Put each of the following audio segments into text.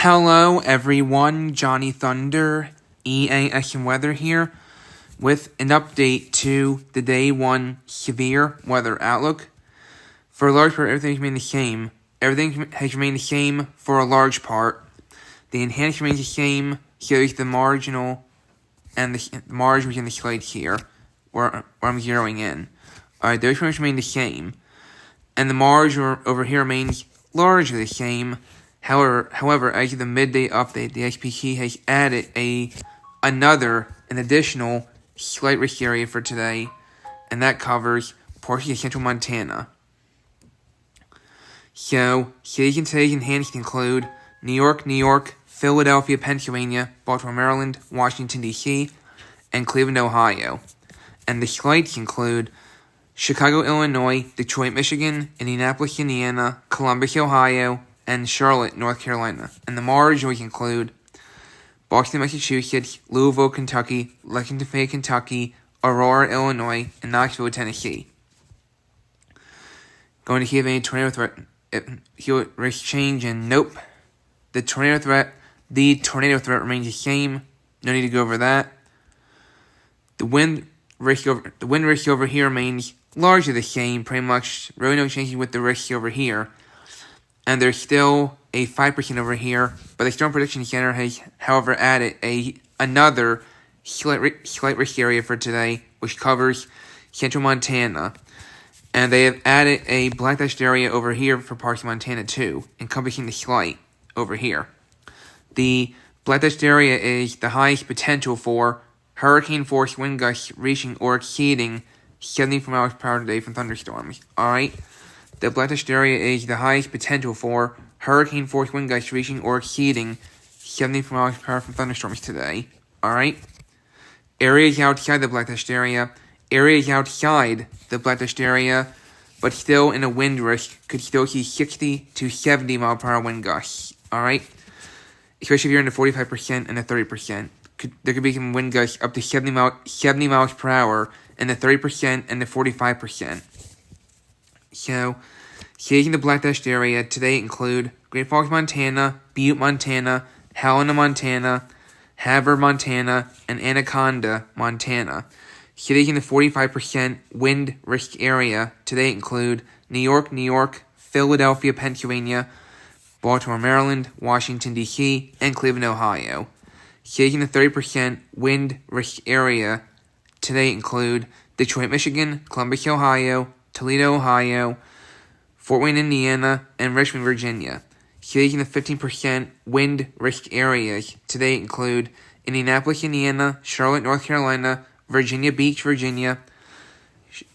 Hello everyone, Johnny Thunder, EAS&Weather here with an update to the Day 1 severe weather outlook. For a large part, everything has remained the same. Everything has remained the same for a large part. The enhanced remains the same, so there's the marginal and the margin within the slide here, where I'm zeroing in. Alright, those remain the same. And the margin over here remains largely the same. However, as of the midday update, the XPC has added an additional slight risk area for today, and that covers portions of central Montana. So, cities in today's enhanced include New York, Philadelphia, Pennsylvania, Baltimore, Maryland, Washington, D.C., and Cleveland, Ohio. And the slights include Chicago, Illinois, Detroit, Michigan, Indianapolis, Indiana, Columbus, Ohio, and Charlotte, North Carolina. And the marginals include Boston, Massachusetts, Louisville, Kentucky, Lexington, Kentucky, Aurora, Illinois, and Knoxville, Tennessee. Going to see if any tornado threat, risk change, and nope. The tornado threat remains the same. No need to go over that. The wind risk over here remains largely the same, pretty much. Really no changes with the risk over here. And there's still a 5% over here, but the Storm Prediction Center has, however, added another slight risk area for today, which covers central Montana. And they have added a black dashed area over here for parts of Montana too, encompassing the slight over here. The black dashed area is the highest potential for hurricane force wind gusts reaching or exceeding 74 miles per hour today from thunderstorms. Alright? The black dashed area is the highest potential for hurricane force wind gusts reaching or exceeding 74 miles per hour from thunderstorms today. Alright? Areas outside the black dashed area, but still in a wind risk, could still see 60 to 70 mile per hour wind gusts. Alright? Especially if you're in the 45% and the 30%. There could be some wind gusts up to 70 miles per hour in the 30% and the 45%. So, cities in the black dashed area today include Great Falls, Montana, Butte, Montana, Helena, Montana, Havre, Montana, and Anaconda, Montana. Cities in the 45% wind risk area today include New York, Philadelphia, Pennsylvania, Baltimore, Maryland, Washington, D.C., and Cleveland, Ohio. Cities in the 30% wind risk area today include Detroit, Michigan, Columbus, Ohio, Toledo, Ohio, Fort Wayne, Indiana, and Richmond, Virginia. Cities in the 15% wind risk areas today include Indianapolis, Indiana, Charlotte, North Carolina, Virginia Beach, Virginia,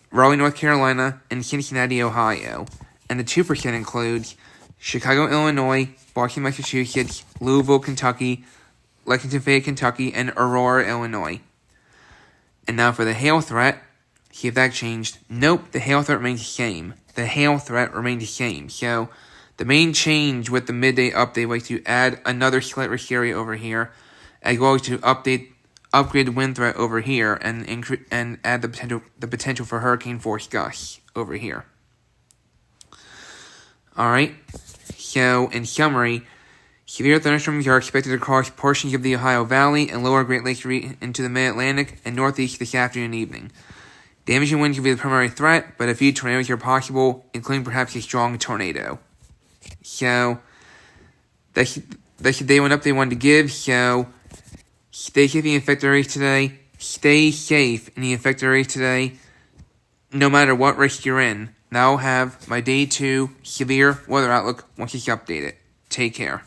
Raleigh, North Carolina, and Cincinnati, Ohio. And the 2% includes Chicago, Illinois, Boston, Massachusetts, Louisville, Kentucky, Lexington, Kentucky, and Aurora, Illinois. And now for the hail threat. See if that changed. Nope, the hail threat remains the same. So, the main change with the midday update was to add another slight risk area over here, as well as to upgrade the wind threat over here, and add the potential for hurricane force gusts over here. Alright, so in summary, severe thunderstorms are expected to cross portions of the Ohio Valley and lower Great Lakes into the Mid-Atlantic and Northeast this afternoon and evening. Damaging winds will be the primary threat, but a few tornadoes are possible, including perhaps a strong tornado. So, that's the Day 1 update I wanted to give. So, stay safe in the affected areas today. No matter what risk you're in. Now I'll have my Day 2 severe weather outlook once it's updated. Take care.